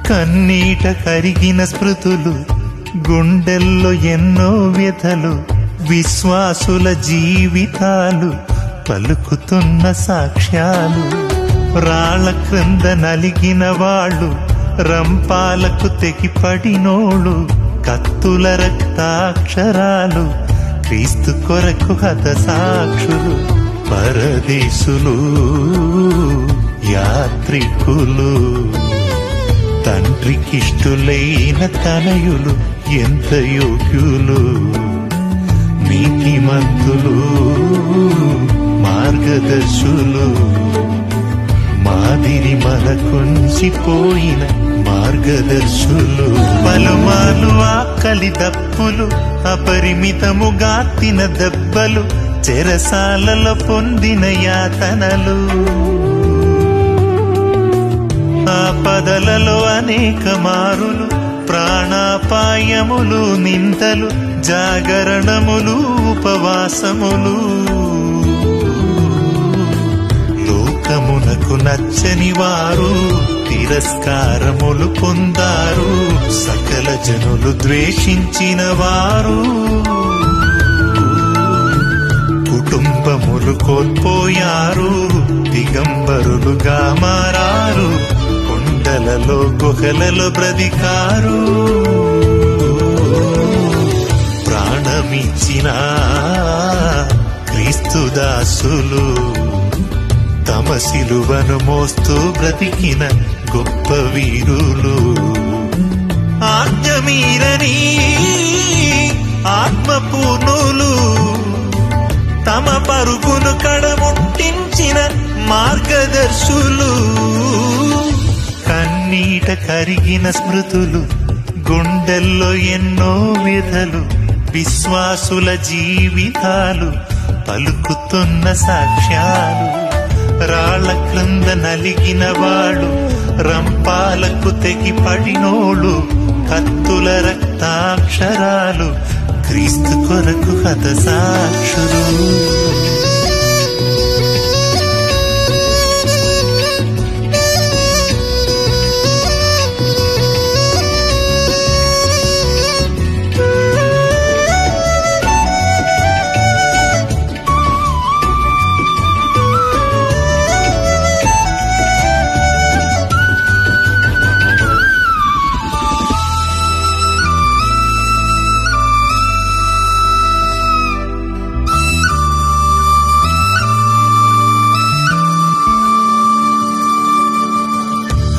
కన్నీట కరిగిన స్మృతులు, గుండెల్లో ఎన్నో వ్యథలు, విశ్వాసుల జీవితాలు పలుకుతున్న సాక్ష్యాలు. రాళ్ల క్రింద నలిగిన వాళ్ళు, రంపాలకు తెగిపడినోళ్ళు, కత్తుల రక్తాక్షరాలు, క్రీస్తు కొరకు హత సాక్షులు. పరదేశులు, యాత్రికులు, తండ్రికిష్టులైన తనయులు ఎంత యోగ్యులు. నీతిమంతులు, మార్గదర్శులు, మాదిరి మనకుంచిపోయిన మార్గదర్శులు. పలుమాలు ఆకలి దప్పులు, అపరిమితముగా తిన దెబ్బలు, చెరసాలలో పొందిన యాతనలు, ఆపదలలో అనేక మారులు, ప్రాణాపాయములు, నిందలు, జాగరణములు, ఉపవాసములు. లోకమునకు నచ్చని వారు తిరస్కారములు పొందారు, సకల జనులు ద్వేషించిన వారు. కుటుంబములు కోల్పోయారు, దిగంబరులుగా మారారు, కొండలలో గుహలలో బ్రతికారు. ప్రాణమిచ్చిన క్రీస్తుదాసులు, తమ సిలువను మోస్తూ బ్రతికిన గొప్ప వీరులు. ఆజ్ఞమీరని ఆత్మపూర్ణులు, తమ పరుగును కడముట్టించిన మార్గదర్శులు. కన్నీట కరిగిన స్మృతులు, గుండెల్లో ఎన్నో వ్యథలు, విశ్వాసుల జీవితాలు పలుకుతున్న సాక్ష్యాలు. రాళ్ల క్రింద నలిగిన వాడు, రంపాలకు తెగిపడినోళ్ళు, కత్తుల రక్తాక్షరాలు, క్రీస్తు కొరకు హత సాక్షులు.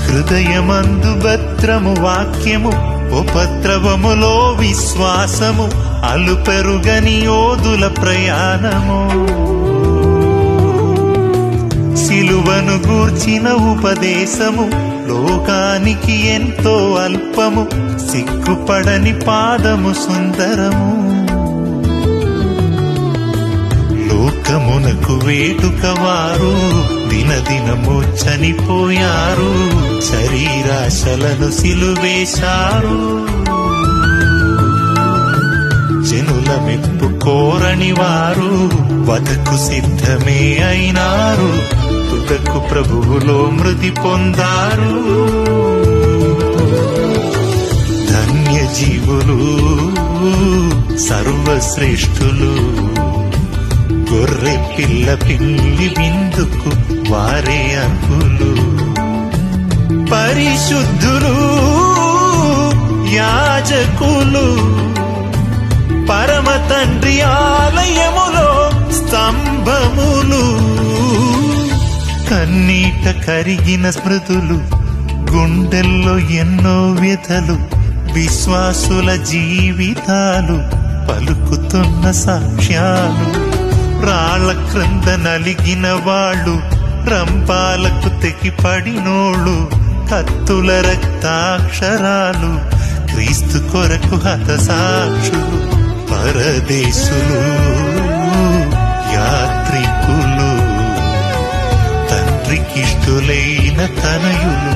హృదయమందు భద్రము వాక్యము, ఉపద్రవములో విశ్వాసము, అలుపెరుగని యోధుల ప్రయాణము. సిలువను గూర్చిన ఉపదేశము, లోకానికి ఎంతో అల్పము, సిగ్గుపడని పాదము సుందరము. లోకమునకు వేటుక వారు దినదినము చనిపోయారు, శరీరాశలను సిలువేశారు. జనుల మెప్పు కోరని వారు వధకు సిద్ధమే అయినారు, తుదకు ప్రభువులో మృతి పొందారు. ధన్య జీవులు, సర్వశ్రేష్ఠులు, గొర్రె పిల్ల పిల్లి విందుకు వారే అర్హులు. పరిశుద్ధులు, యాజకులు, పరమ తండ్రి ఆలయములో స్తంభములు. కన్నీట కరిగిన స్మృతులు, గుండెల్లో ఎన్నో వ్యథలు, విశ్వాసుల జీవితాలు పలుకుతున్న సాక్ష్యాలు. రాళ్ల క్రింద నలిగిన వాళ్ళు, రంపాలకు తెగిపడినోళ్ళు, కత్తుల రక్తాక్షరాలు, క్రీస్తు కొరకు హత సాక్షులు. పరదేశులు, యాత్రికులు, తండ్రికిష్టులైన తనయులు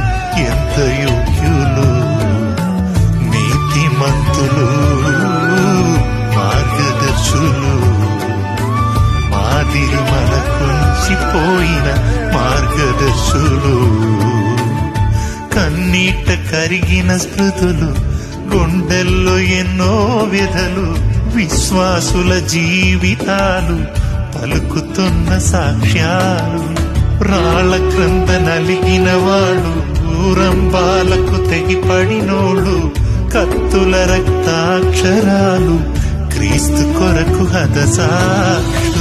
ఎంత యోగ్యులు. నీతిమంతులు, మార్గదర్శులు, మాదిరి మనకుంచిపోయిన మార్గదర్శులు. కన్నీట కరిగిన స్మృతులు, గుండెల్లో ఎన్నో వ్యధలు, విశ్వాసుల జీవితాలు పలుకుతున్న సాక్ష్యాలు. రాళ్ల క్రింద నలిగిన వాళ్ళు, ఊరంబాలకు తెగిపడినోళ్ళు, కత్తుల రక్తాక్షరాలు క్రీస్తు కొరకు హతసాక్షులు.